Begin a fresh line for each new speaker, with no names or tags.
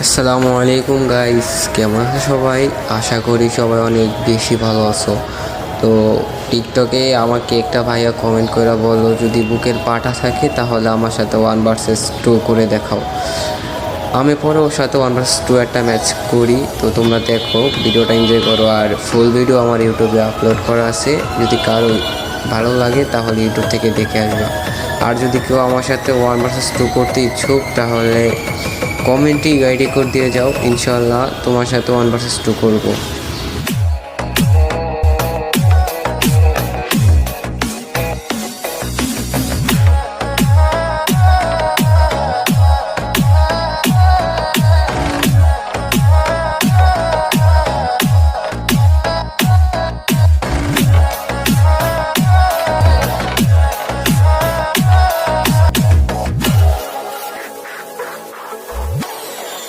আসসালামু আলাইকুম গাইস, কেমন আছো সবাই? আশা করি সবাই অনেক বেশি ভালো আছো। তো টিকটকে আমাকে একটা ভাইয়া কমেন্ট করে বললো, যদি বুকের পাটা থাকে তাহলে আমার সাথে 1 vs 2 করে দেখাও। আমি পরে ওর সাথে 1 vs 2 একটা ম্যাচ করি। তো তোমরা দেখো, ভিডিওটা এনজয় করো। আর ফুল ভিডিও আমার ইউটিউবে আপলোড করা আছে, যদি কারো ভালো লাগে তাহলে ইউটিউব থেকে দেখে আসবা। আর যদি কেউ আমার সাথে 1 vs 2 করতে ইচ্ছুক তাহলে কমেন্টে গাইড করে দিয়ে যাও, ইনশাল্লাহ তোমার সাথে 1 vs 2 করবো।